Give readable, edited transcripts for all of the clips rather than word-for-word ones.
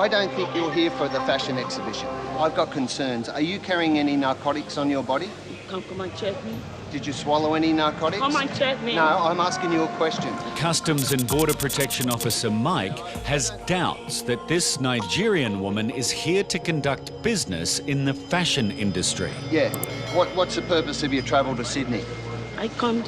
I don't think you're here for the fashion exhibition. I've got concerns. Are you carrying any narcotics on your body? Come and check me. Did you swallow any narcotics? Come and check me. No, I'm asking you a question. Customs and Border Protection Officer Mike has doubts that this Nigerian woman is here to conduct business in the fashion industry. Yeah. What's the purpose of your travel to Sydney? I came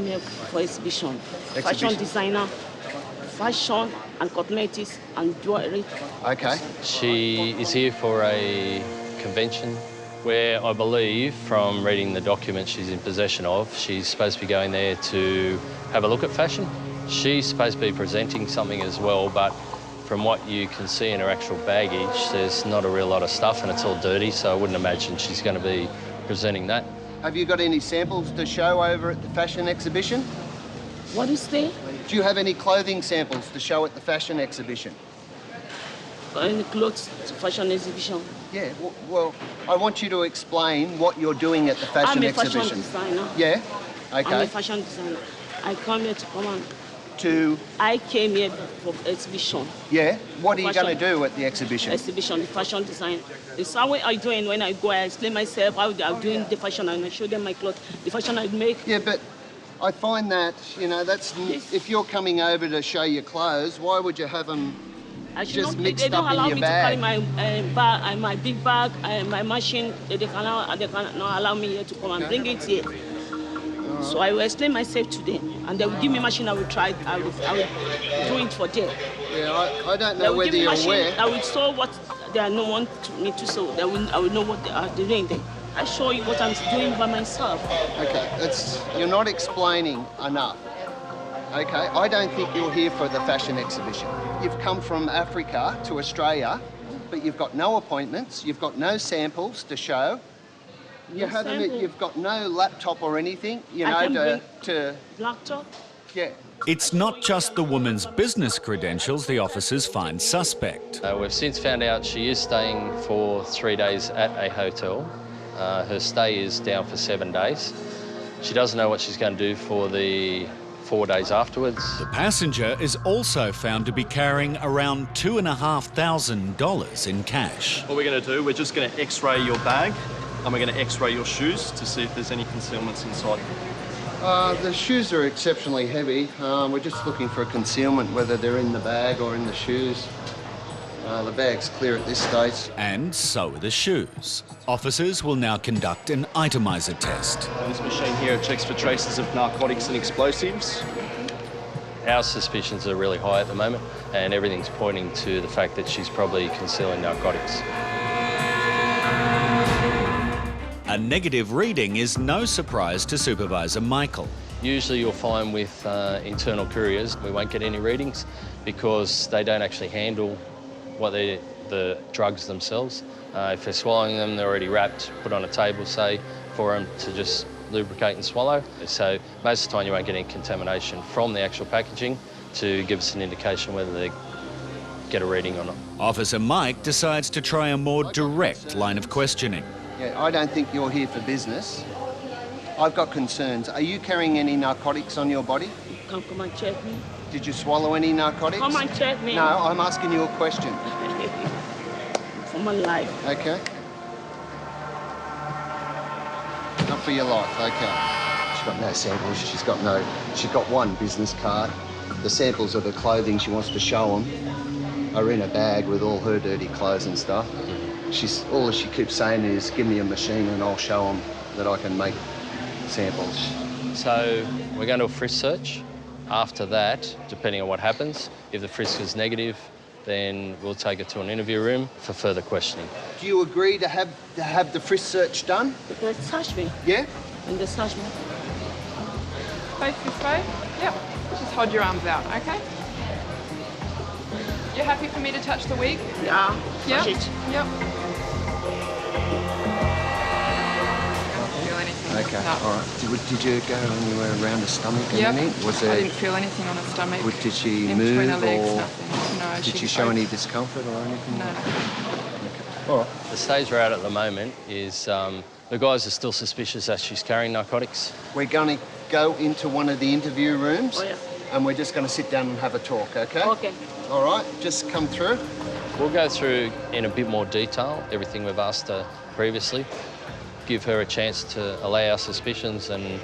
here for exhibition. Fashion designer, fashion and cosmetics and jewelry. Okay. She is here for a convention where I believe, from reading the documents she's in possession of, she's supposed to be going there to have a look at fashion. She's supposed to be presenting something as well, but from what you can see in her actual baggage, there's not a real lot of stuff and it's all dirty, so I wouldn't imagine she's going to be presenting that. Have you got any samples to show over at the fashion exhibition? What is there? Do you have any clothing samples to show at the fashion exhibition? Any clothes fashion exhibition? Yeah, well, I want you to explain what you're doing at the fashion exhibition. I'm a fashion designer. Yeah? Okay. I'm a fashion designer. I come here to come and... I came here for exhibition. Yeah? What are you going to do at the exhibition? Exhibition, the fashion design. It's how I do it when I go, I explain myself how I'm doing the fashion and I show them my clothes, the fashion I make. Yeah, but I find that, you know, that's... If you're coming over to show your clothes, why would you have them just mixed up in your bag? They don't allow me to carry my bag, my big bag, my machine. They cannot allow me here to come and bring it here. So I will explain myself to them, and they will give me machine. I will try. I will do it for them. Yeah, I don't know whether you're aware. I will show what they are no want me to show. I will know what they are doing. Then I show you what I'm doing by myself. Okay, you're not explaining enough. Okay, I don't think you're here for the fashion exhibition. You've come from Africa to Australia, but you've got no appointments. You've got no samples to show. You've got no laptop or anything, you know, to... Laptop? Yeah. It's not just the woman's business credentials the officers find suspect. We've since found out she is staying for 3 days at a hotel. Her stay is down for 7 days. She doesn't know what she's going to do for the 4 days afterwards. The passenger is also found to be carrying around $2,500 in cash. What we're going to do, we're just going to x-ray your bag and we're going to x-ray your shoes to see if there's any concealments inside. The shoes are exceptionally heavy. We're just looking for a concealment, whether they're in the bag or in the shoes. The bag's clear at this stage. And so are the shoes. Officers will now conduct an itemiser test. This machine here checks for traces of narcotics and explosives. Our suspicions are really high at the moment, and everything's pointing to the fact that she's probably concealing narcotics. A negative reading is no surprise to Supervisor Michael. Usually you'll find with internal couriers, we won't get any readings because they don't actually handle the drugs themselves. If they're swallowing them, they're already wrapped, put on a table, say, for them to just lubricate and swallow. So most of the time you won't get any contamination from the actual packaging to give us an indication whether they get a reading or not. Officer Mike decides to try a more direct line of questioning. Yeah, I don't think you're here for business. I've got concerns. Are you carrying any narcotics on your body? Come and check me. Did you swallow any narcotics? Come and check me. No, I'm asking you a question. For my life. Okay. Not for your life, okay. She's got no samples, she's got one business card. The samples of her clothing she wants to show them are in a bag with all her dirty clothes and stuff. All she keeps saying is, give me a machine and I'll show them that I can make samples. So we're going to a frisk search. After that, depending on what happens, if the frisk is negative, then we'll take her to an interview room for further questioning. Do you agree to have the frisk search done? They search me. Yeah? And they search me. Face this way. Yep. Just hold your arms out, okay? You're happy for me to touch the wig? Yeah. Yep. Touch it. Yep. Feel anything? Okay. No. All right. Did you go anywhere around the stomach? Yep. Was there? I didn't feel anything on her stomach. Did she in move between her legs, or nothing. No. did she show any discomfort or anything? No. Okay. All right. The stage we're at the moment is the guys are still suspicious that she's carrying narcotics. We're going to go into one of the interview rooms. Oh, yeah. And we're just going to sit down and have a talk, okay? Okay. All right, just come through. We'll go through in a bit more detail everything we've asked her previously, give her a chance to allay our suspicions, and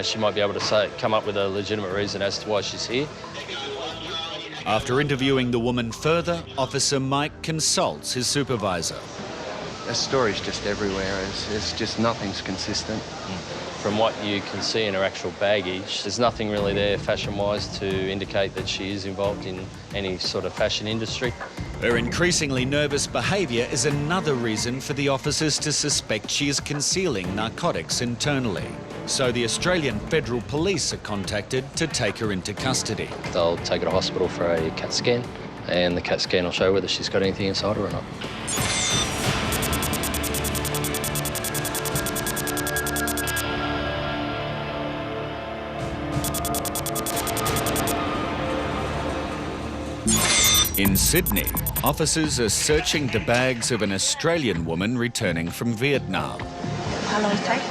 she might be able to come up with a legitimate reason as to why she's here. After interviewing the woman further, Officer Mike consults his supervisor. The story's just everywhere. It's just nothing's consistent. From what you can see in her actual baggage, there's nothing really there fashion-wise to indicate that she is involved in any sort of fashion industry. Her increasingly nervous behaviour is another reason for the officers to suspect she is concealing narcotics internally. So the Australian Federal Police are contacted to take her into custody. They'll take her to hospital for a CAT scan, and the CAT scan will show whether she's got anything inside her or not. In Sydney, officers are searching the bags of an Australian woman returning from Vietnam. How long it take?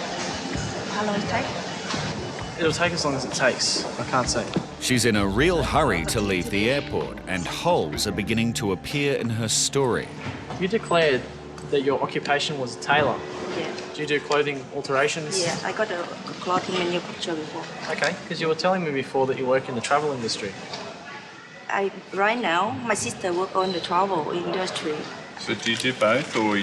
How long it take? It'll take as long as it takes. I can't say. She's in a real hurry to leave the airport, and holes are beginning to appear in her story. You declared that your occupation was a tailor. Yeah. Do you do clothing alterations? Yeah, I got a clothing manufacturer before. Okay, because you were telling me before that you work in the travel industry. Right now, my sister work on the travel industry. So do you do both, or?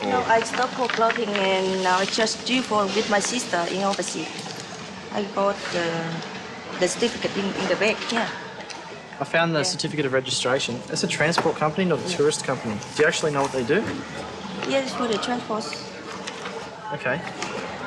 No, I stopped for clothing and now I just do for with my sister in overseas. I got the certificate in the bag, yeah. I found the certificate of registration. It's a transport company, not a tourist company. Do you actually know what they do? Yeah, it's for the transport. Okay.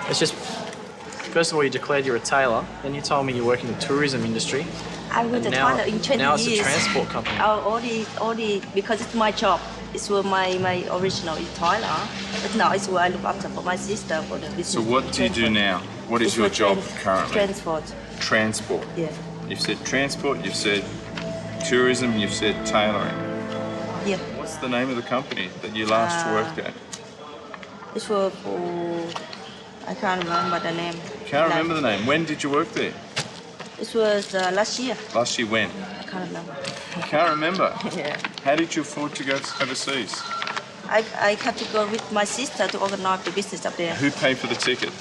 It's just, first of all, you declared you're a tailor, then you told me you work in the tourism industry. I was a tailor in 20 years. Now it's a transport company. Only because it's my job. It's where my original is tailor, but now it's where I look after for my sister for the business. So what do you do now? What is your job currently? Transport. Transport. Yeah. You've said transport, you've said tourism, you've said tailoring. Yeah. What's the name of the company that you last worked at? It's for I can't remember the name. Can't remember the name. When did you work there? It was last year. Last year when? I can't remember. You can't remember? Yeah. How did you afford to go overseas? I had to go with my sister to organize the business up there. Who paid for the ticket?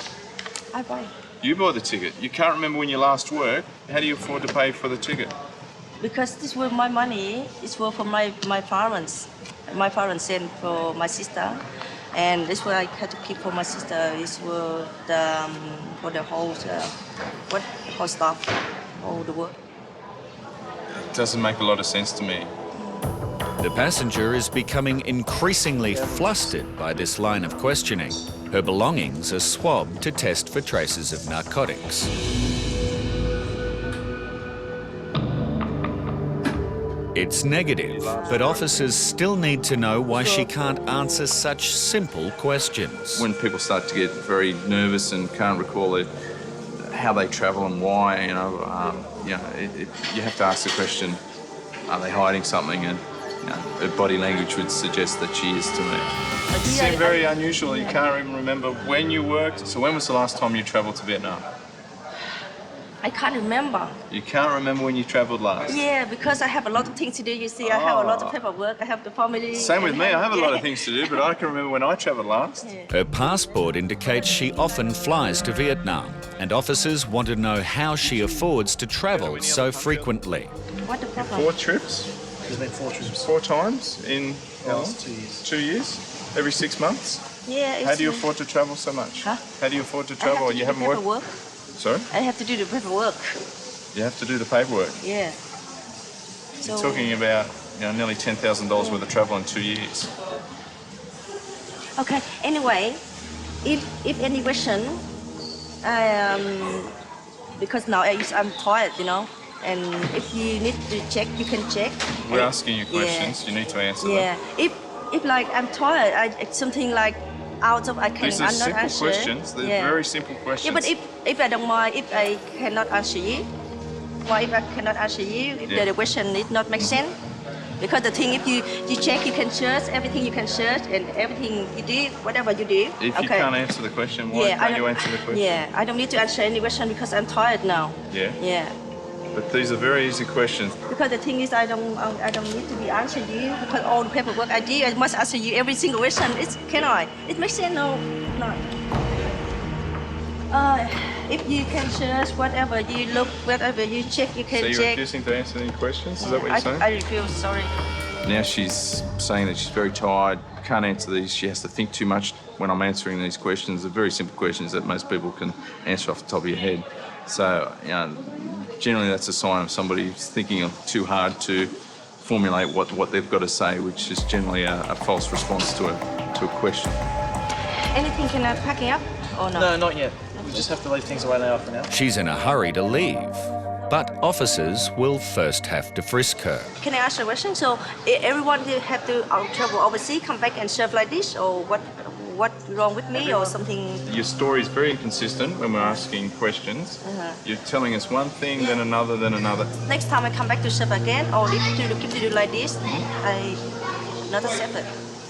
I buy. You bought the ticket. You can't remember when you last worked. How do you afford to pay for the ticket? Because this was my money. It's for my parents. My parents sent for my sister. And this what I had to keep for my sister is for the whole whole stuff, all the work. It doesn't make a lot of sense to me. The passenger is becoming increasingly flustered by this line of questioning. Her belongings are swabbed to test for traces of narcotics. It's negative, but officers still need to know why she can't answer such simple questions. When people start to get very nervous and can't recall how they travel and why, you have to ask the question, are they hiding something? And her body language would suggest that she is to me. It seems very unusual. You can't even remember when you worked. So when was the last time you travelled to Vietnam? I can't remember. You can't remember when you travelled last? Yeah, because I have a lot of things to do. You see, I have a lot of paperwork. I have the family. Same with me. I have a lot of things to do, but I can remember when I travelled last. Yeah. Her passport indicates she often flies to Vietnam, and officers want to know how she affords to travel so frequently. What the problem? 4 trips? There's been 4 trips. 4 times in how long? 2 years. 2 years? Every 6 months? Yeah. How do you afford to travel so much? Huh? How do you afford to I travel? have to You do haven't the worked? paperwork. Sorry? I have to do the paperwork. You have to do the paperwork. Yeah. You're talking about nearly $10,000 worth of travel in 2 years. Okay. Anyway, if any question, because now I'm tired, and if you need to check, you can check. We're asking you questions. You need to answer them. Yeah. If like I'm tired, it's something like out of I can These are not simple answer. questions. They're very simple questions. Yeah, but if I don't mind, if I cannot answer you, why if I cannot answer you, if the question did not make sense? Because the thing, if you check, you can search, everything you can search, and everything you do, whatever you do. If you can't answer the question, why don't you answer the question? Yeah, I don't need to answer any question because I'm tired now. Yeah? Yeah. But these are very easy questions. Because the thing is, I don't need to be answering you because all the paperwork I do, I must answer you every single question. Can I? It makes sense. No. If you can search whatever you look, whatever you check, you can check. So you're refusing to answer any questions? Is that what you're saying? I refuse. Sorry. Now she's saying that she's very tired, can't answer these, she has to think too much when I'm answering these questions. They're very simple questions that most people can answer off the top of your head. So, generally that's a sign of somebody thinking too hard to formulate what they've got to say, which is generally a false response to a question. Anything can I pack it up or no? No, not yet. We just have to leave things the way they are for now. She's in a hurry to leave, but officers will first have to frisk her. Can I ask a question? So everyone will have to travel overseas, come back and serve like this, or what's wrong with me or something? Your story is very inconsistent when we're asking questions. You're telling us one thing, then another, then another. Next time I come back to serve again, or keep to do like this, I not accept it.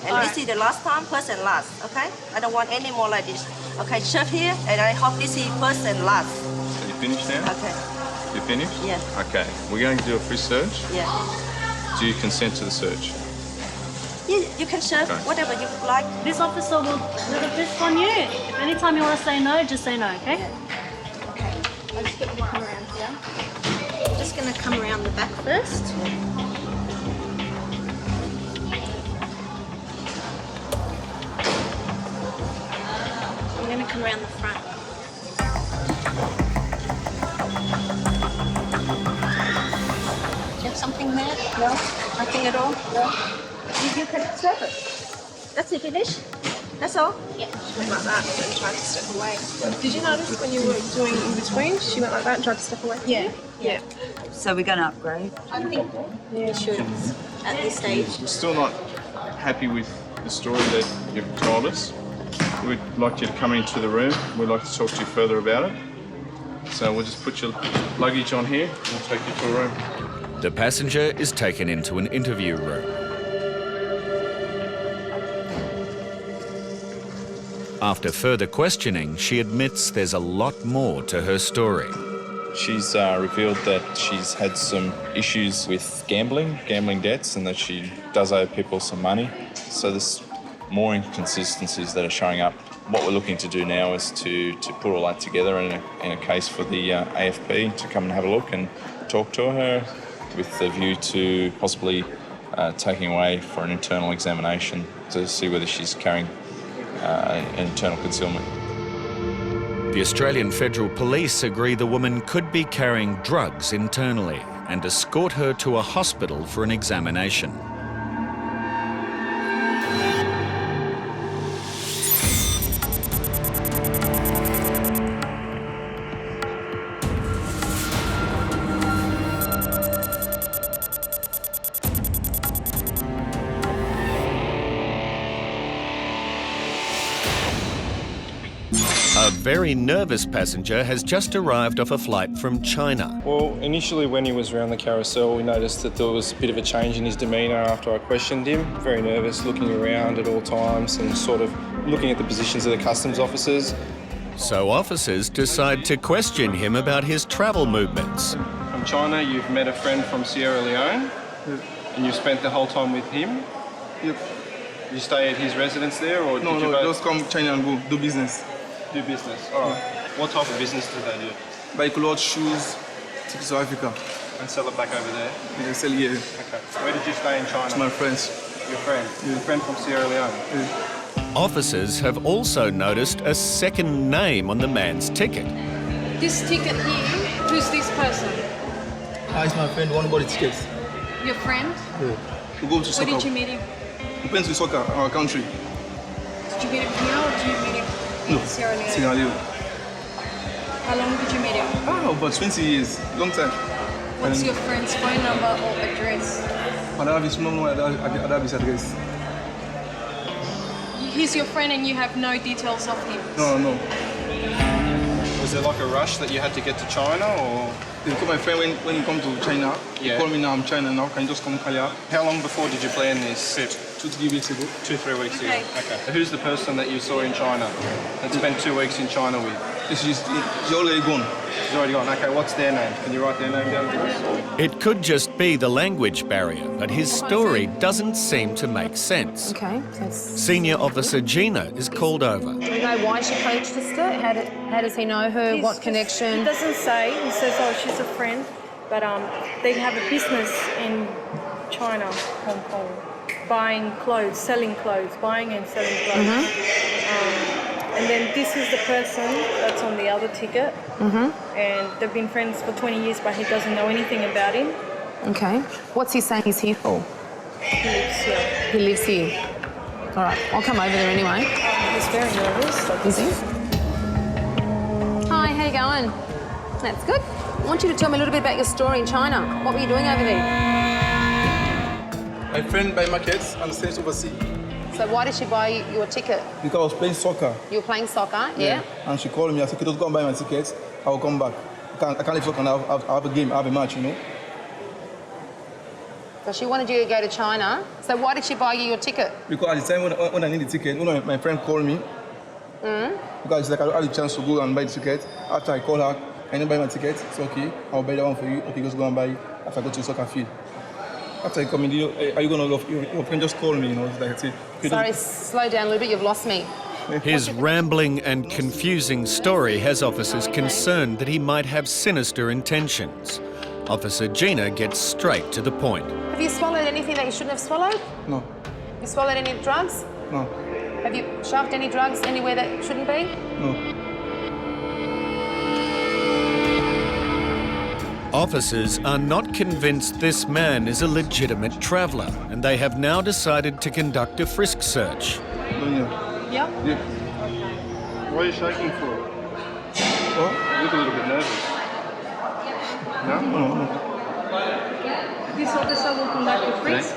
And this is the last time, first and last, okay? I don't want any more like this. Okay, serve here, and I hope this is first and last. So you finished now? Okay. You finished? Yeah. Okay, we're going to do a frisk search. Yeah. Do you consent to the search? You can serve whatever you like. This officer will do the frisk on you. If anytime you want to say no, just say no, okay? Yeah. Okay. I'll just get you come around here. I'm just going to come around the back first. I'm going to come around the front. Do you have something there? No? Nothing at all? No? You can serve it. That's it, finish? That's all? Yeah. She went like that and tried to step away. Did you notice when you were doing in between, she went like that and tried to step away? Yeah. Yeah. So we're going to upgrade? I think we should at this stage. We're still not happy with the story that you've told us. We'd like you to come into the room. We'd like to talk to you further about it. So we'll just put your luggage on here and we'll take you to a room. The passenger is taken into an interview room. After further questioning, she admits there's a lot more to her story. She's revealed that she's had some issues with gambling debts, and that she does owe people some money. So there's more inconsistencies that are showing up. What we're looking to do now is to put all that together in a case for the AFP to come and have a look and talk to her with the view to possibly taking away for an internal examination to see whether she's carrying internal concealment. The Australian Federal Police agree the woman could be carrying drugs internally and escort her to a hospital for an examination. A very nervous passenger has just arrived off a flight from China. Well, initially when he was around the carousel, we noticed that there was a bit of a change in his demeanour after I questioned him. Very nervous, looking around at all times and sort of looking at the positions of the customs officers. So officers decide to question him about his travel movements. From China, you've met a friend from Sierra Leone, and you spent the whole time with him? Yep. You stay at his residence there, or No, did you no, just come to China and go do business. do business? All right. What type of business do they do? Buy clothes, shoes, take to Africa. And sell it back over there? Yeah, sell here. Okay. Where did you stay in China? It's my friends. Your friend? Yeah. Your friend from Sierra Leone? Yeah. Officers have also noticed a second name on the man's ticket. This ticket here, who's this person? It's my friend, one body tickets. Your friend? Yeah. We go to soccer. Where did you meet him? We went to soccer, our country. Did you meet him here or did you meet him No, in Sierra Leone? Sierra Leone. How long did you meet him? About 20 years, long time. What's your friend's phone number or address? I don't have his number, I don't have his address. He's your friend and you have no details of him? No. Was there like a rush that you had to get to China, or? They call my friend when he come to China. Yeah. He call me now, I'm China now, can you just come carry out? How long before did you plan this trip? 2-3 weeks ago. 2-3 weeks ago. Okay. Okay. Who's the person that you saw in China that spent 2 weeks in China with? She's already gone. She's already gone. Okay, what's their name? Can you write their name down for us? It could just be the language barrier, but his story doesn't seem to make sense. Okay. Senior Officer Gina is called over. Do we know why she purchased it? How does he know her? What connection? He doesn't say. He says, oh, she's a friend. But they have a business in China, Hong Kong, buying clothes, selling clothes, buying and selling clothes. And then this is the person that's on the other ticket. And they've been friends for 20 years, but he doesn't know anything about him. Okay. What's he saying he's here for? He lives here. He lives here. All right, I'll come over there anyway. He's very nervous. Is he? Hi, how you going? That's good. I want you to tell me a little bit about your story in China. What were you doing over there? My friend buy markets and stays overseas. So why did she buy your ticket? Because I was playing soccer. You were playing soccer, yeah? And she called me. I said, "Just go and buy my tickets. I will come back. I can't leave soccer now. I have a game. I have a match, you know." So she wanted you to go to China. So why did she buy you your ticket? Because at the time when I need the ticket, my friend called me. Because it's like I had a chance to go and buy the ticket. After I call her, I didn't buy my ticket. It's okay. I'll buy that one for you. Okay, just go and buy it after I go to the soccer field. After I come in, are you going to your friend just called me, you know, it's like, say, Sorry, slow down a little bit, you've lost me. His rambling and confusing story has officers concerned that he might have sinister intentions. Officer Gina gets straight to the point. Have you swallowed anything that you shouldn't have swallowed? No. Have you swallowed any drugs? No. Have you shoved any drugs anywhere that shouldn't be? No. Officers are not convinced this man is a legitimate traveller, and they have now decided to conduct a frisk search. Yep. Yeah. What are you shaking for? What? You look a little bit nervous. No? This officer will conduct a frisk.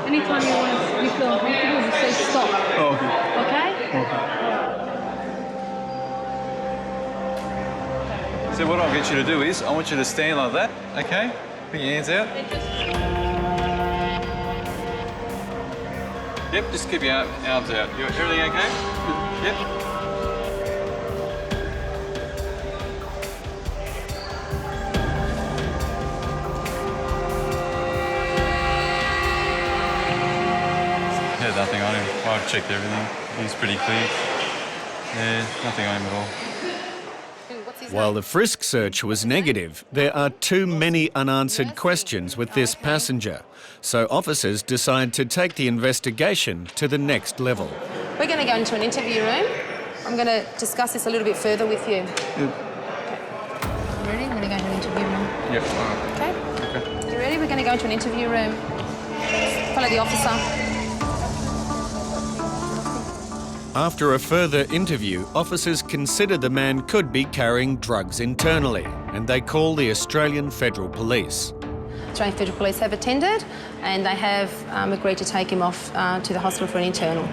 Anytime you feel uncomfortable, you say stop. Oh, okay. Okay? Okay. So what I'll get you to do is, I want you to stand like that, okay? Put your hands out. Yep, just keep your arms out. Everything okay? Yep. Yeah, nothing on him. I've checked everything. He's pretty clear. Yeah, nothing on him at all. While the frisk search was negative, there are too many unanswered questions with this passenger. So officers decide to take the investigation to the next level. We're going to go into an interview room. I'm going to discuss this a little bit further with you. Yeah. You ready? We're going to go into an interview room. Yep. Okay? You ready? We're going to go into an interview room. Follow the officer. After a further interview, officers consider the man could be carrying drugs internally, and they call the Australian Federal Police. Australian Federal Police have attended, and they have agreed to take him off to the hospital for an internal.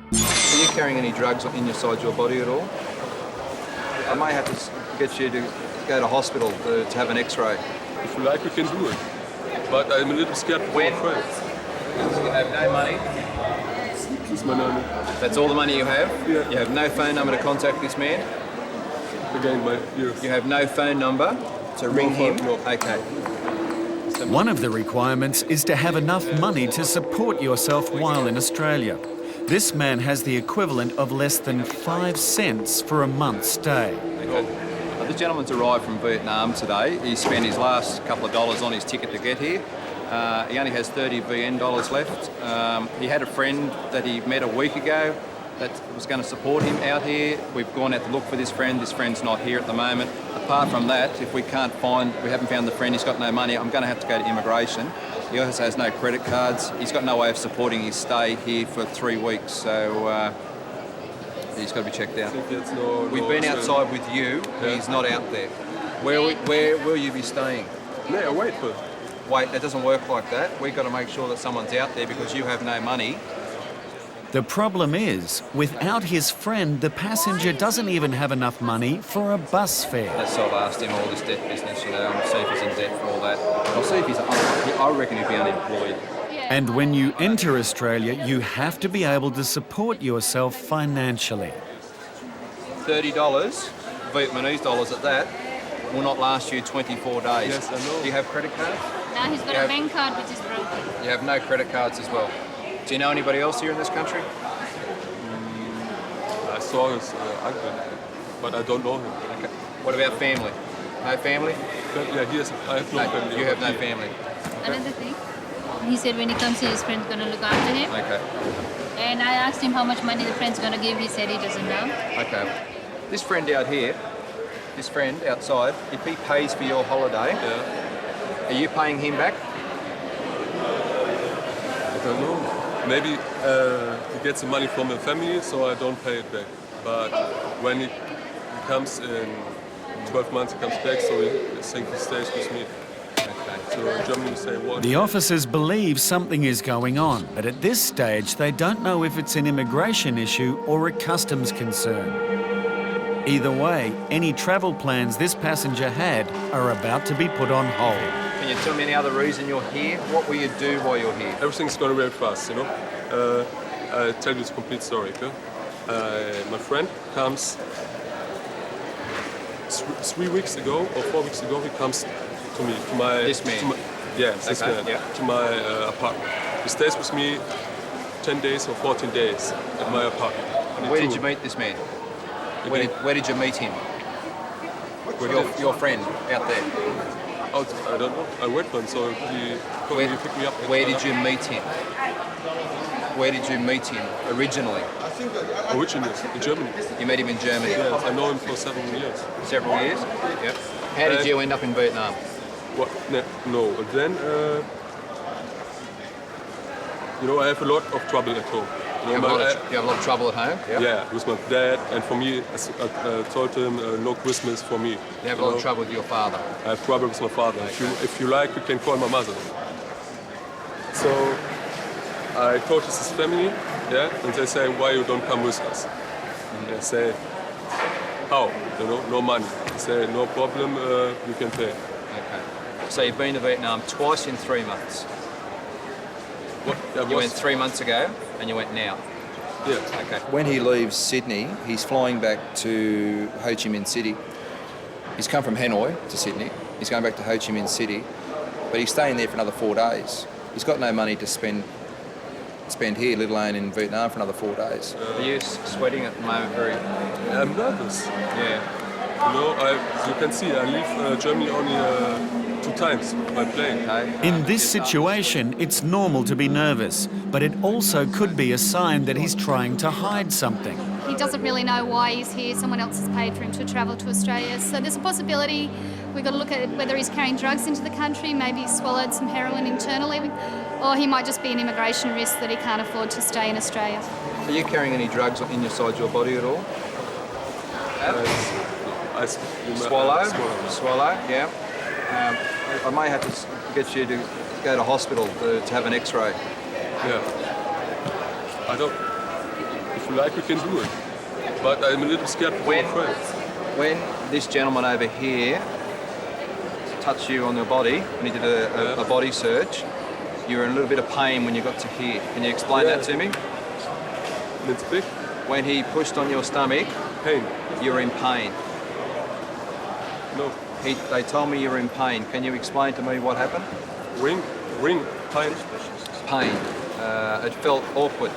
Are you carrying any drugs inside your body at all? I may have to get you to go to hospital to have an X-ray. If you like, we can do it. But I'm a little scared for my friends. You have no money? This is my name. That's all the money you have? Yeah. You have no phone number to contact this man? Again, yes. You have no phone number to ring him? No. Okay. One of the requirements is to have enough money to support yourself while in Australia. This man has the equivalent of less than 5 cents for a month's stay. Okay. This gentleman's arrived from Vietnam today. He spent his last couple of dollars on his ticket to get here. He only has 30 VN dollars left. He had a friend that he met a week ago that was going to support him out here. We've gone out to look for this friend. This friend's not here at the moment. Apart from that, if we haven't found the friend, he's got no money, I'm going to have to go to immigration. He also has no credit cards. He's got no way of supporting his stay here for 3 weeks. So He's got to be checked out. We've been outside with you. Yeah. He's not out there. Where will you be staying? Yeah, wait. Wait, that doesn't work like that. We've got to make sure that someone's out there because you have no money. The problem is, without his friend, the passenger doesn't even have enough money for a bus fare. So I've asked him all this debt business, see if he's in debt for all that. I'll see if he's, I reckon he'll be unemployed. And when you enter Australia, you have to be able to support yourself financially. $30, Vietnamese dollars at that, will not last you 24 days. Yes, I know. Do you have credit cards? Now he's got a bank card which is broken. You have no credit cards as well. Do you know anybody else here in this country? I saw his uncle, but I don't know him. Okay. What about family? No family? Yeah, I have no family. You have no family. Another thing, he said when he comes here, his friend's going to look after him. Okay. And I asked him how much money the friend's going to give. He said he doesn't know. Okay. This friend out here, this friend outside, if he pays for your holiday, are you paying him back? I don't know. Maybe he gets the money from the family, so I don't pay it back. But when he comes in 12 months, he comes back, so I think he stays with me. Okay. So in Germany we say what? The officers believe something is going on, but at this stage they don't know if it's an immigration issue or a customs concern. Either way, any travel plans this passenger had are about to be put on hold. Can you tell me any other reason you're here? What will you do while you're here? Everything's going very fast, I'll tell you the complete story, okay? My friend comes 3 weeks ago or 4 weeks ago. He comes to me, to my... This man? This man, to my apartment. He stays with me 10 days or 14 days at my apartment. Where did you meet this man? Where did you meet him? Your friend out there? I don't know. I went one, so he picked me up. Where did you meet him? Where did you meet him originally? Originally, in Germany. You met him in Germany? Yes, I know him for several years. Several years? Yep. How did you end up in Vietnam? What? No. Then, I have a lot of trouble at home. You have a lot of trouble at home? Yeah, with my dad, and for me, I told him no Christmas for me. You have a lot of trouble with your father? I have trouble with my father. Okay. If you like, you can call my mother. So I told his family, and they say, why you don't come with us? And they say, how? No money. They say, no problem, you can pay. Okay. So you've been to Vietnam twice in 3 months? You went 3 months ago and you went now? Yeah. Okay. When he leaves Sydney, he's flying back to Ho Chi Minh City. He's come from Hanoi to Sydney. He's going back to Ho Chi Minh City, but he's staying there for another 4 days. He's got no money to spend here, let alone in Vietnam, for another 4 days. Are you sweating at the moment? I'm nervous. Yeah. You can see, I leave Germany only 2 times by plane. In this situation, it's normal to be nervous, but it also could be a sign that he's trying to hide something. He doesn't really know why he's here. Someone else has paid for him to travel to Australia. So there's a possibility we've got to look at whether he's carrying drugs into the country, maybe he's swallowed some heroin internally, or he might just be an immigration risk that he can't afford to stay in Australia. Are you carrying any drugs inside your body at all? Swallow, yeah. I may have to get you to go to hospital to have an X-ray. Yeah. If you like, we can do it. But I'm a little scared for my friend. When this gentleman over here touched you on your body, when he did a body search, you were in a little bit of pain when you got to here. Can you explain that to me? It's big. When he pushed on your stomach, pain. You were in pain. No. They told me you were in pain. Can you explain to me what happened? Pain. Pain. It felt awkward.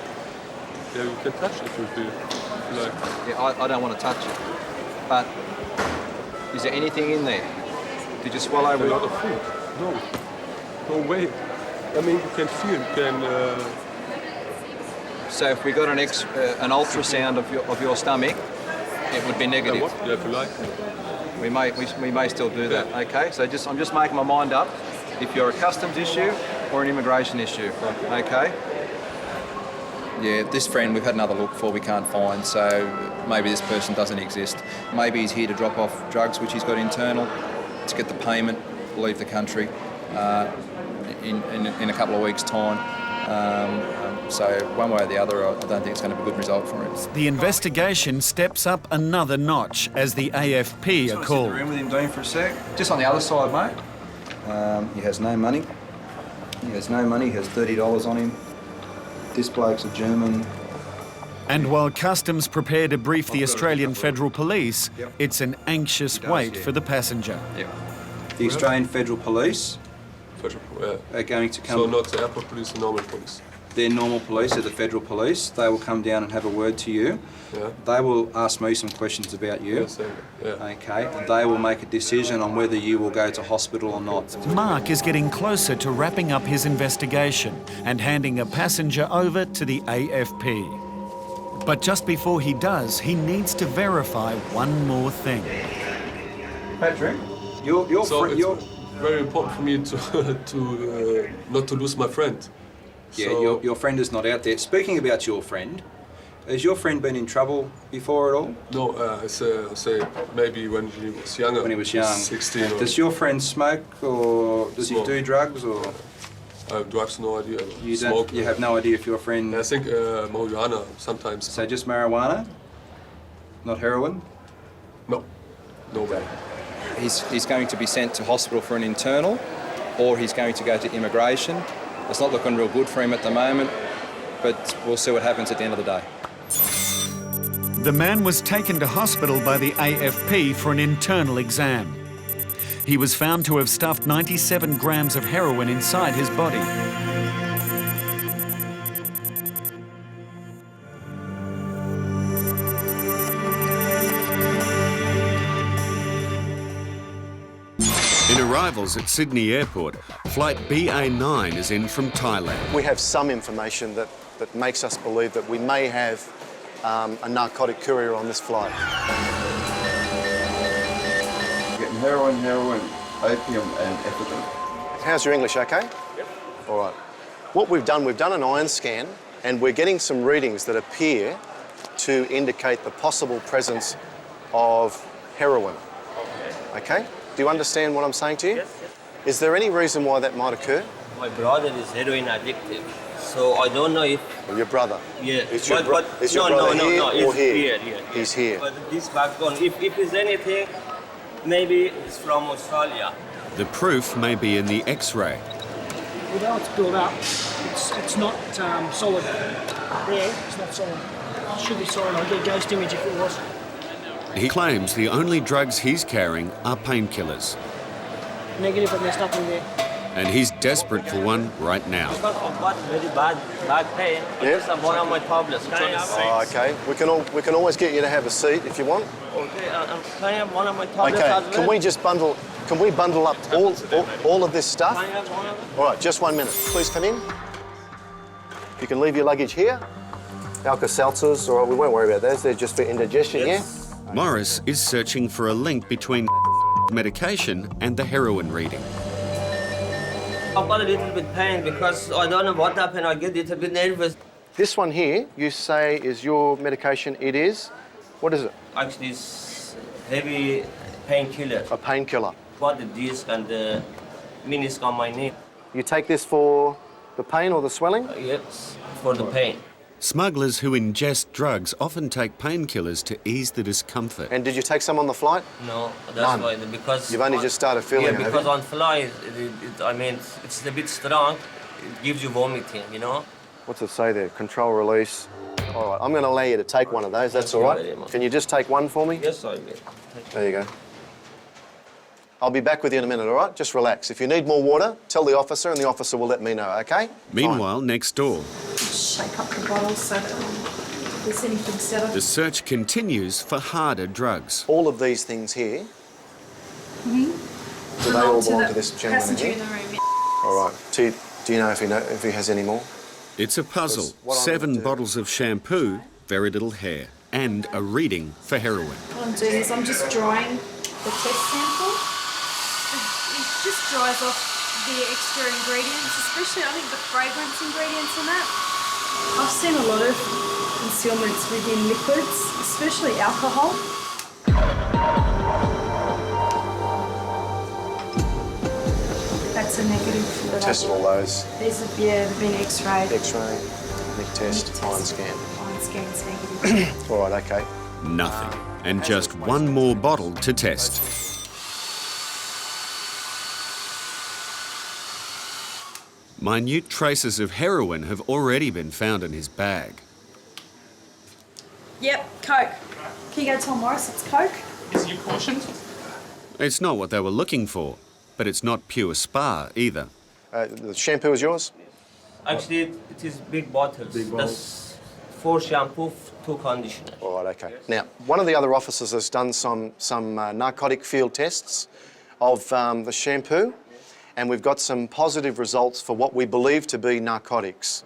Yeah, you can touch it if you like. Yeah, I don't want to touch it. But is there anything in there? Did you swallow a lot of food? No way. I mean, you can feel. You can. So if we got an ultrasound of your stomach, it would be negative. Yeah, if you like. We may still do that. Okay. So I'm just making my mind up. If you're a customs issue or an immigration issue. Okay. Yeah, this friend we've had another look for, we can't find, so maybe this person doesn't exist. Maybe he's here to drop off drugs which he's got internal, to get the payment, leave the country in a couple of weeks' time. So one way or the other, I don't think it's going to be a good result for him. The investigation steps up another notch as the AFP are called. Sit in the room with him, Dean, for a sec. Just on the other side, mate. He has no money. He has no money. He has $30 on him. This bloke's a German. And while Customs prepare to brief the Australian Federal Police, it's an anxious wait for the passenger. The Australian Federal Police are going to come... So not the airport police, the normal police? They're normal police, they're the Federal Police. They will come down and have a word to you. Yeah. They will ask me some questions about you. Okay, and they will make a decision on whether you will go to hospital or not. Mark is getting closer to wrapping up his investigation and handing a passenger over to the AFP. But just before he does, he needs to verify one more thing. Patrick, very important for me to not to lose my friend. Yeah, So- your friend is not out there. Speaking about your friend, has your friend been in trouble before at all? No, I say maybe when he was younger. When he was young. 16. Does your friend smoke or does he do drugs or? I have drugs, no idea. You Smoke. You have no idea if your friend. I think marijuana sometimes. So just marijuana, not heroin? No, no way. He's going to be sent to hospital for an internal, or he's going to go to immigration. It's not looking real good for him at the moment, but we'll see what happens at the end of the day. The man was taken to hospital by the AFP for an internal exam. He was found to have stuffed 97 grams of heroin inside his body. In arrivals at Sydney Airport, flight BA9 is in from Thailand. We have some information that makes us believe that we may have a narcotic courier on this flight. Getting heroin, opium and ephedrine. How's your English, okay? Yep. All right. What we've done an iron scan and we're getting some readings that appear to indicate the possible presence of heroin. Okay? Do you understand what I'm saying to you? Yes. Is there any reason why that might occur? My brother is heroin addicted, so I don't know if... Your brother? Yeah. Is your brother here or here? Here. He's here. But this background, if it's anything, maybe it's from Australia. The proof may be in the X-ray. Although it's built up, it's not solid. There, it's not solid. It should be solid. I'll get a ghost image if it was. He claims the only drugs he's carrying are painkillers. Negative, but there's nothing there. And he's desperate for one right now. Because I've got very bad back pain. I just have one of my tablets. Can I have Oh, okay. We can always get you to have a seat if you want. Okay, can I have one of my tablets Okay. as well? Can we bundle up all of this stuff? Can I have one of them? All right, just 1 minute. Please come in. You can leave your luggage here. Alka-Seltzers, all right, we won't worry about those. They're just for indigestion, Yes. Morris is searching for a link between medication and the heroin reading. I've got a little bit pain because I don't know what happened. I get a little bit nervous. This one here, you say is your medication. It is. What is it? Actually, it's heavy painkiller. A painkiller. Got the disc and the meniscus on my knee. You take this for the pain or the swelling? Yes, for the pain. Smugglers who ingest drugs often take painkillers to ease the discomfort. And did you take some on the flight? No, that's None. why. Because You've only just started feeling yeah, it, have because you? on flight, I mean, it's a bit strong. It gives you vomiting, you know. What's it say there? Control release. All right, I'm going to allow you to take one of those. That's all right. Can you just take one for me? Yes, I will. There you go. I'll be back with you in a minute, all right? Just relax. If you need more water, tell the officer and the officer will let me know, okay? Meanwhile, next door, Shake up the bottles so that there's anything set up. the search continues for harder drugs. All of these things here, Mm-hmm. do they all belong to this gentleman passenger here? in the room, yeah. All right. Do you know if he has any more? It's a puzzle. What I'm 7 gonna do- bottles of shampoo, very little hair, and a reading for heroin. What I'm doing is I'm just drying the test sample. It just dries off the extra ingredients, especially I think the fragrance ingredients in that. I've seen a lot of concealments within liquids, especially alcohol. That's a negative. That Tested all those. These have, yeah, they've been x-rayed. X-ray, nick test, iron scan. Iron scan's negative. All right, okay. Nothing. And just one more bottle to test. Minute traces of heroin have already been found in his bag. Yep, Coke. Can you go tell Morris it's Coke? Is you cautioned? It's not what they were looking for, but it's not pure spa either. The shampoo is yours? Actually, it is big bottles. That's 4 shampoo, 2 conditioner. All right, okay. Now, one of the other officers has done some narcotic field tests of the shampoo, and we've got some positive results for what we believe to be narcotics.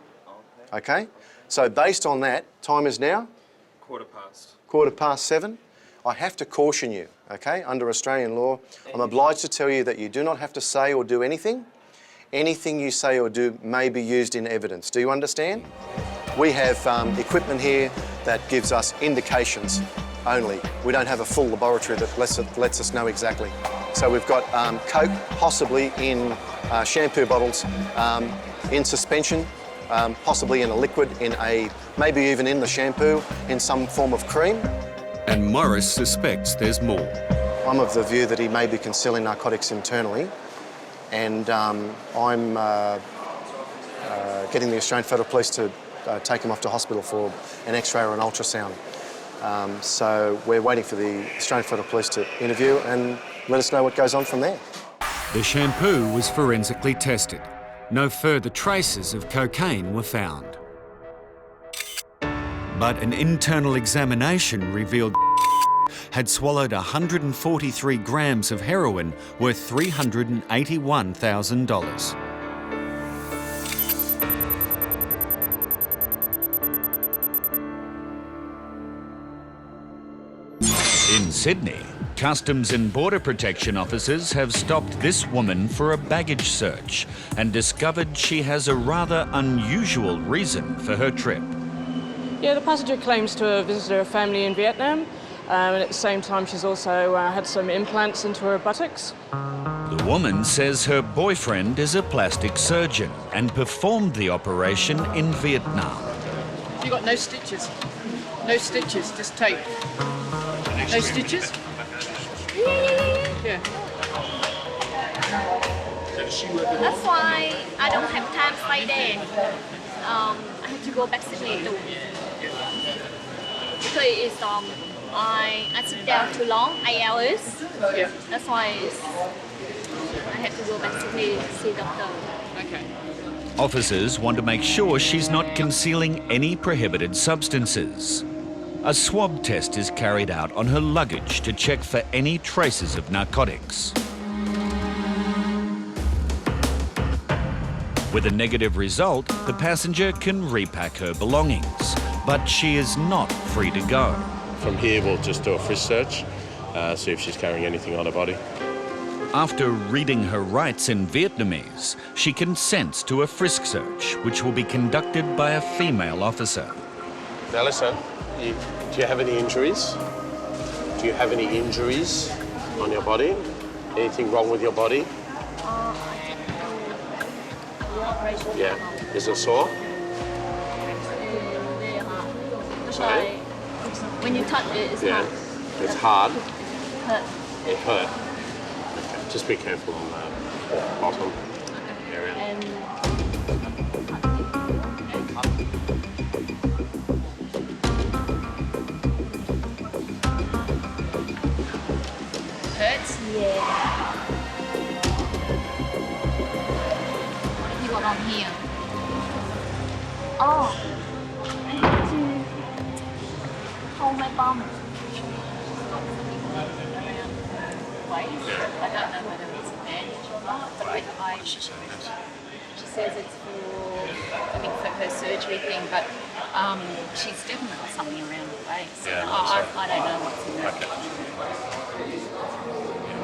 Okay? So based on that, time is now? 7:15. I have to caution you, okay? Under Australian law, I'm obliged to tell you that you do not have to say or do anything. Anything you say or do may be used in evidence. Do you understand? We have equipment here that gives us indications only. We don't have a full laboratory that lets us know exactly. So we've got Coke, possibly in shampoo bottles, in suspension, possibly in a liquid, maybe even in the shampoo, in some form of cream. And Morris suspects there's more. I'm of the view that he may be concealing narcotics internally, and I'm getting the Australian Federal Police to take him off to hospital for an X-ray or an ultrasound. So we're waiting for the Australian Federal Police to interview and let us know what goes on from there. The shampoo was forensically tested. No further traces of cocaine were found. But an internal examination revealed had swallowed 143 grams of heroin worth $381,000. In Sydney, Customs and Border Protection officers have stopped this woman for a baggage search and discovered she has a rather unusual reason for her trip. Yeah, the passenger claims to have visited her family in Vietnam, and at the same time she's also had some implants into her buttocks. The woman says her boyfriend is a plastic surgeon and performed the operation in Vietnam. You got no stitches? No stitches, just tape. No stitches? Yeah. That's why I don't have time to stay there. I have to go back to Sydney too. Because it's, I sit there too long, 8 hours. Yeah. That's why I have to go back to Sydney to see doctor. Okay. Officers want to make sure she's not concealing any prohibited substances. A swab test is carried out on her luggage to check for any traces of narcotics. With a negative result, the passenger can repack her belongings, but she is not free to go. From here, we'll just do a frisk search, see if she's carrying anything on her body. After reading her rights in Vietnamese, she consents to a frisk search, which will be conducted by a female officer. Now listen, do you have any injuries? Do you have any injuries on your body? Anything wrong with your body? Yeah. Is it sore? Sorry? When you touch it, it's hard. It's hard? Hurt. It hurt? Okay. Just be careful on the bottom area. Hurts? Yeah. What have you got on here? Oh, I have to hold my bum. I don't know whether it's a bandage or not, but she says it's for her surgery thing, but she's definitely got something around her face. Yeah, I don't know what's in there.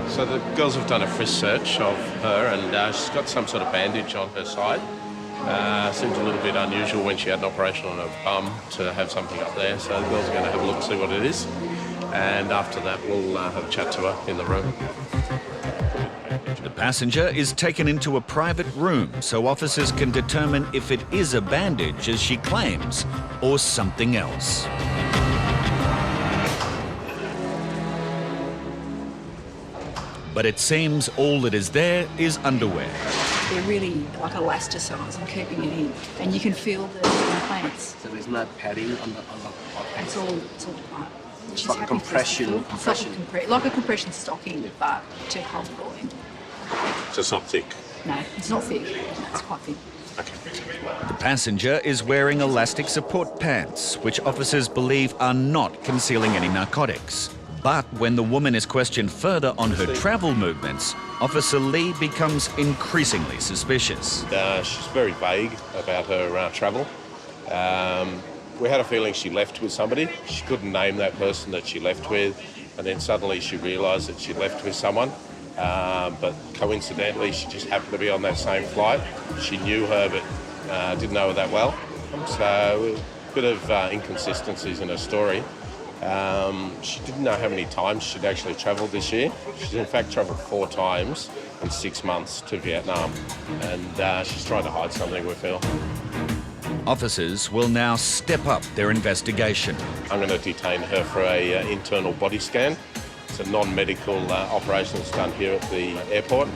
So the girls have done a frisk search of her, and she's got some sort of bandage on her side. Seems a little bit unusual when she had an operation on her bum to have something up there. So the girls are going to have a look and see what it is. And after that, we'll have a chat to her in the room. The passenger is taken into a private room so officers can determine if it is a bandage, as she claims, or something else. But it seems all that is there is underwear. They're really like elasticized and keeping it in, and you can feel the implants. So there's no padding on the It's all part. It's like a compression. Like a compression stocking, but to hold it all in. So it's not thick? No, it's not thick. No, it's quite thin. The passenger is wearing elastic support pants, which officers believe are not concealing any narcotics. But when the woman is questioned further on her travel movements, Officer Lee becomes increasingly suspicious. She's very vague about her travel. We had a feeling she left with somebody. She couldn't name that person that she left with, and then suddenly she realised that she left with someone. But coincidentally, she just happened to be on that same flight. She knew her, but didn't know her that well. So a bit of inconsistencies in her story. She didn't know how many times she'd actually travelled this year. She's in fact travelled 4 times in 6 months to Vietnam, and she's trying to hide something, we feel. Officers will now step up their investigation. I'm going to detain her for an internal body scan. It's a non-medical operation that's done here at the airport.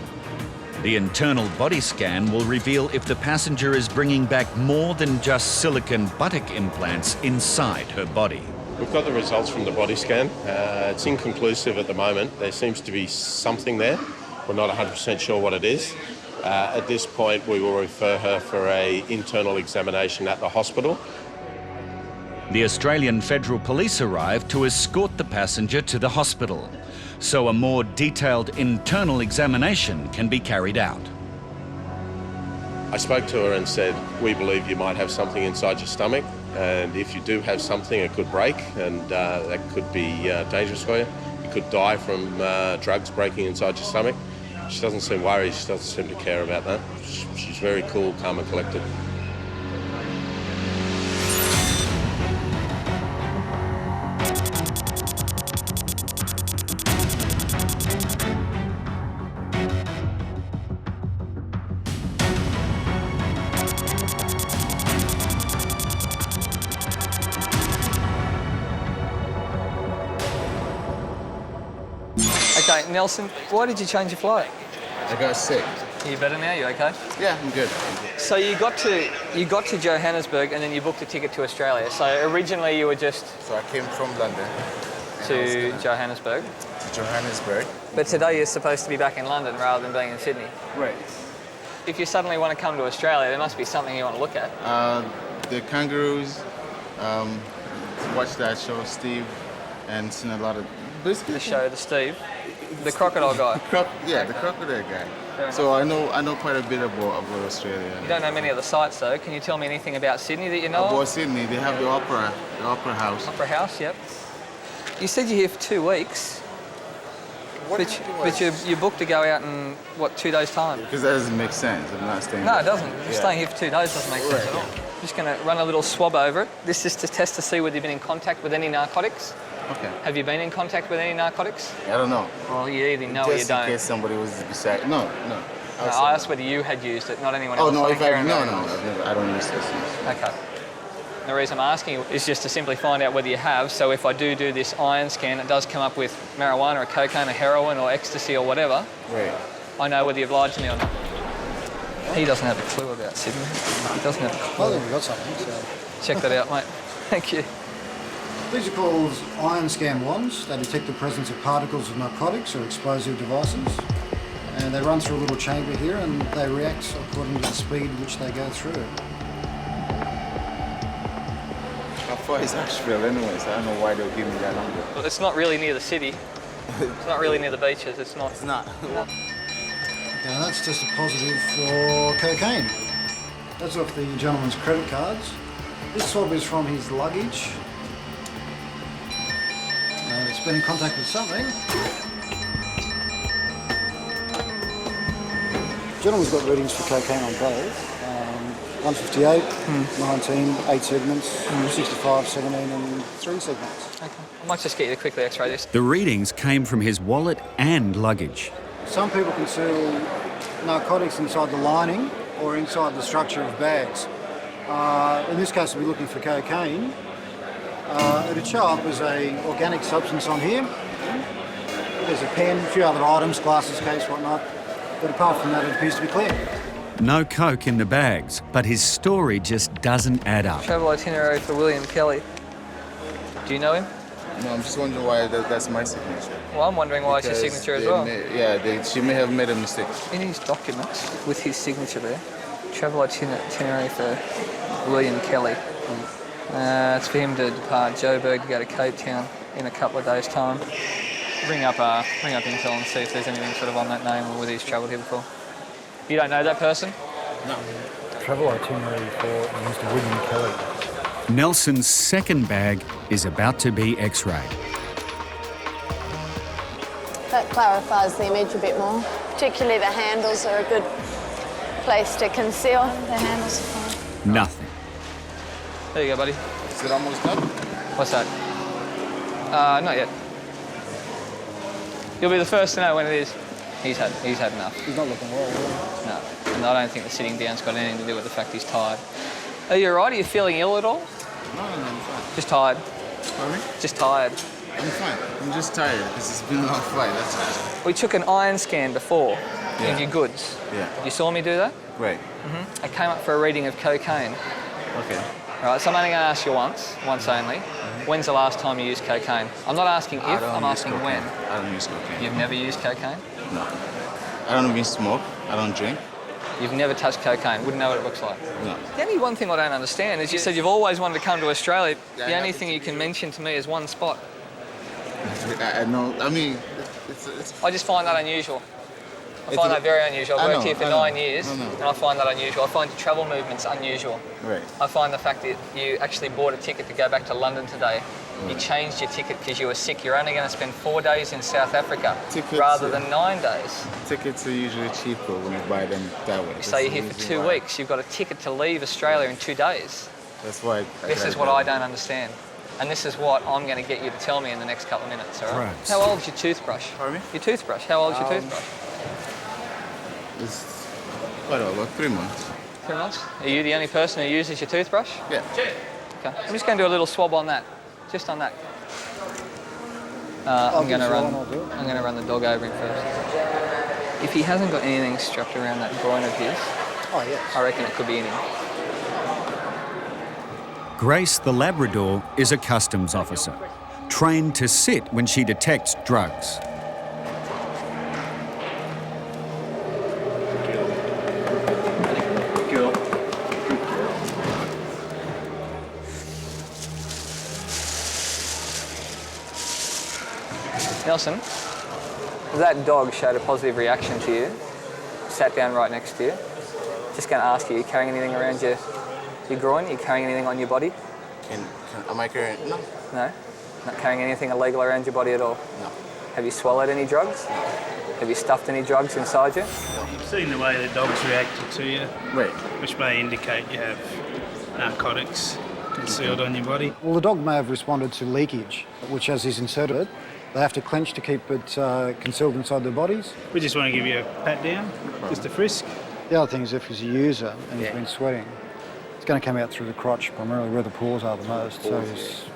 The internal body scan will reveal if the passenger is bringing back more than just silicone buttock implants inside her body. We've got the results from the body scan. It's inconclusive at the moment. There seems to be something there. We're not 100% sure what it is. At this point, we will refer her for an internal examination at the hospital. The Australian Federal Police arrived to escort the passenger to the hospital, so a more detailed internal examination can be carried out. I spoke to her and said, we believe you might have something inside your stomach, and if you do have something, it could break, and that could be dangerous for you. You could die from drugs breaking inside your stomach. She doesn't seem worried, she doesn't seem to care about that. She's very cool, calm and collected. Okay, Nelson, why did you change your flight? I got sick. Are you better now? You okay? Yeah, I'm good. So you got to Johannesburg and then you booked a ticket to Australia. So originally you were just... So I came from London. To Johannesburg? To Johannesburg. But today you're supposed to be back in London rather than being in Sydney. Right. If you suddenly want to come to Australia, there must be something you want to look at. The kangaroos, watched that show, Steve, and seen a lot of... The show, the Steve. The crocodile guy. The crocodile guy. So I know quite a bit about Australia. You don't know many of the sites though. Can you tell me anything about Sydney that you know? About Sydney, they have the opera house. Opera house, yep. You said you're here for 2 weeks. But you're booked to go out in, what, 2 days' time? Because that doesn't make sense. I'm not staying No, it doesn't. Staying here for 2 days doesn't make sense at all. I'm just going to run a little swab over it. This is to test to see whether you've been in contact with any narcotics. Okay. Have you been in contact with any narcotics? I don't know. Well, you either know or you don't. Just in case somebody was beside... No. I asked whether you had used it, not anyone else. Oh, no, I don't use this. Okay. The reason I'm asking you is just to simply find out whether you have, so if I do this iron scan, it does come up with marijuana or cocaine or heroin or ecstasy or whatever, right. I know whether you've lied to me or not. He doesn't have a clue about Sydney. He doesn't have a clue. I think we've got something, so... Check that out, mate. Thank you. These are called iron scan wands. They detect the presence of particles of narcotics or explosive devices. And they run through a little chamber here and they react according to the speed which they go through. How far is Asheville anyways? I don't know why they'll give me that number. Well, it's not really near the city. It's not really near the beaches. It's not. It's not. Okay, that's just a positive for cocaine. That's off the gentleman's credit cards. This swab is from his luggage. It's been in contact with something. Gentleman's got readings for cocaine on both. 158, 19, 8 segments, 65, 17 and 3 segments. Okay. I might just get you to quickly x-ray this. The readings came from his wallet and luggage. Some people conceal narcotics inside the lining or inside the structure of bags. In this case, we'll be looking for cocaine. It'd show up as an organic substance on here. There's a pen, a few other items, glasses, case, whatnot. But apart from that, it appears to be clear. No coke in the bags, but his story just doesn't add up. Travel itinerary for William Kelly. Do you know him? No, I'm just wondering why that's my signature. Well, I'm wondering why it's your signature as well. She may have made a mistake. In his documents, with his signature there, travel itinerary for William Kelly. It's for him to depart Joburg to go to Cape Town in a couple of days' time. Ring up Intel and see if there's anything sort of on that name or whether he's travelled here before. You don't know that person? No. Travel itinerary for Mr. William Kelly. Nelson's second bag is about to be x-rayed. That clarifies the image a bit more. Particularly the handles are a good place to conceal. The handles are fine. Nothing. There you go, buddy. Is it almost done? What's that? Not yet. You'll be the first to know when it is. He's had enough. He's not looking well, really. No, and I don't think the sitting down's got anything to do with the fact he's tired. Are you all right? Are you feeling ill at all? No, I'm fine. Just tired? Pardon me? Just tired? I'm fine. I'm just tired because it's been a long flight, that's all. We took an iron scan before of your goods. Yeah. You saw me do that? Great. I came up for a reading of cocaine. Okay. All right, so I'm only going to ask you once only. When's the last time you used cocaine? I'm not asking if, I'm asking when. I don't use cocaine. You've never used cocaine? No. I don't even smoke. I don't drink. You've never touched cocaine, wouldn't know what it looks like? No. The only one thing I don't understand is you said you've always wanted to come to Australia. The only thing you can mention to me is one spot. I know. I mean, I just find that unusual. I find that very unusual. I've worked here for 9 years, and I find that unusual. I find your travel movements unusual. Right. I find the fact that you actually bought a ticket to go back to London today. You changed your ticket because you were sick. You're only going to spend 4 days in South Africa rather than 9 days. Tickets are usually cheaper when you buy them that way. So you're here for 2 weeks. You've got a ticket to leave Australia in 2 days. That's why. This is what I don't understand. And this is what I'm going to get you to tell me in the next couple of minutes, all right? Right. How old is your toothbrush? Pardon me? Your toothbrush. How old is your toothbrush? It's quite old, like 3 months. 3 months? Are you the only person who uses your toothbrush? Yeah. Okay. I'm just going to do a little swab on that. Just on that. I'm going to run the dog over him first. If he hasn't got anything strapped around that groin of his, I reckon it could be in him. Grace the Labrador is a customs officer, trained to sit when she detects drugs. Nelson, that dog showed a positive reaction to you, sat down right next to you. Just going to ask you, are you carrying anything around your groin? Are you carrying anything on your body? Am I carrying? No. No? Not carrying anything illegal around your body at all? No. Have you swallowed any drugs? No. Have you stuffed any drugs inside you? You've seen the way the dog's reacted to you, right, which may indicate you have narcotics concealed on your body. Well, the dog may have responded to leakage, which as he's inserted it, they have to clench to keep it concealed inside their bodies. We just want to give you a pat down, just a frisk. The other thing is if he's a user and he's been sweating, it's going to come out through the crotch, primarily where the pores are the most, so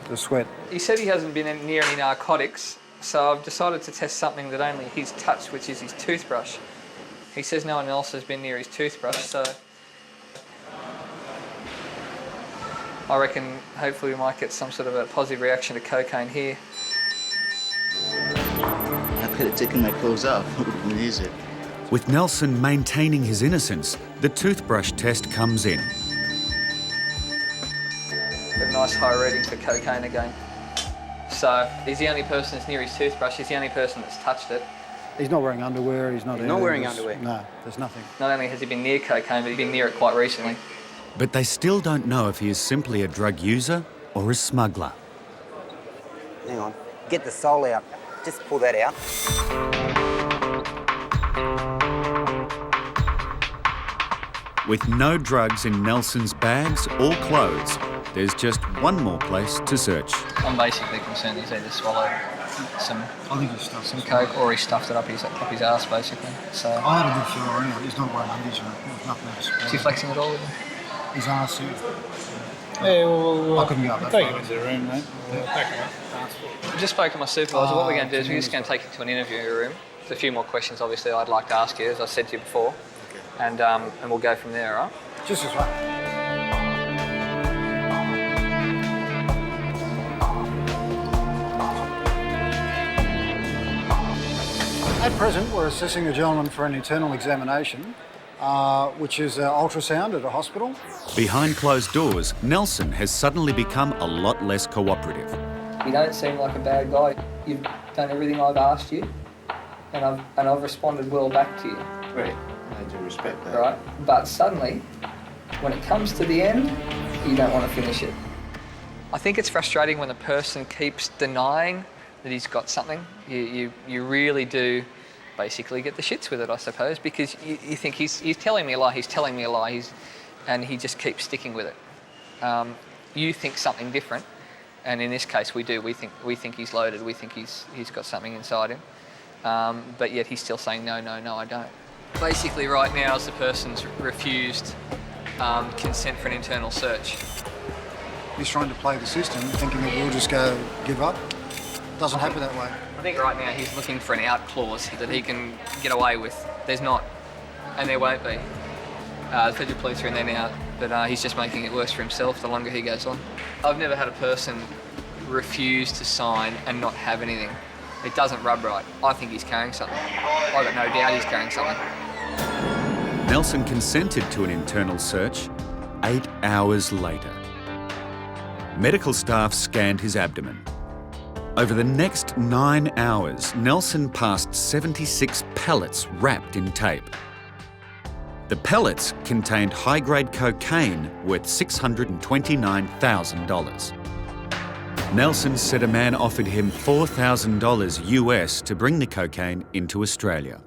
the sweat. He said he hasn't been near any narcotics, so I've decided to test something that only he's touched, which is his toothbrush. He says no one else has been near his toothbrush, so I reckon hopefully we might get some sort of a positive reaction to cocaine here. I could have taken my clothes off and used it. With Nelson maintaining his innocence, the toothbrush test comes in. Got a nice high reading for cocaine again. So he's the only person that's near his toothbrush, he's the only person that's touched it. He's not wearing underwear, he's not wearing underwear. No, there's nothing. Not only has he been near cocaine, but he's been near it quite recently. But they still don't know if he is simply a drug user or a smuggler. Hang on. Get the sole out. Just pull that out. With no drugs in Nelson's bags or clothes, there's just one more place to search. I'm basically concerned he's either swallowed some coke or he stuffed it up his ass, basically. So I had a good feel around. He's not wearing undies or nothing else. is he flexing at all with him? His ass, yeah. Yeah, well, I couldn't go up that take far. him into the room, mate. Pack him up. I just spoke to my supervisor. What we're going to do is we're just going to take you to an interview room. There's a few more questions, obviously, I'd like to ask you, as I said to you before. And we'll go from there, all right? Just this way. At present, we're assessing the gentleman for an internal examination, which is ultrasound at a hospital. Behind closed doors, Nelson has suddenly become a lot less cooperative. You don't seem like a bad guy. You've done everything I've asked you, and I've responded well back to you. Right, I do respect that. Right, but suddenly, when it comes to the end, you don't want to finish it. I think it's frustrating when a person keeps denying that he's got something. You really do basically get the shits with it, I suppose, because you think he's telling me a lie, and he just keeps sticking with it. You think something different, and in this case we do. We think he's loaded. We think he's got something inside him, but yet he's still saying no, I don't. Basically, right now, as the person's refused consent for an internal search. He's trying to play the system, thinking that we'll just go give up. Doesn't happen that way. I think right now he's looking for an out clause that he can get away with. There's not, and there won't be. The federal police are in there now, but he's just making it worse for himself the longer he goes on. I've never had a person refuse to sign and not have anything. It doesn't rub right. I think he's carrying something. I've got no doubt he's carrying something. Nelson consented to an internal search 8 hours later. Medical staff scanned his abdomen. Over the next 9 hours, Nelson passed 76 pellets wrapped in tape. The pellets contained high-grade cocaine worth $629,000. Nelson said a man offered him $4,000 US to bring the cocaine into Australia.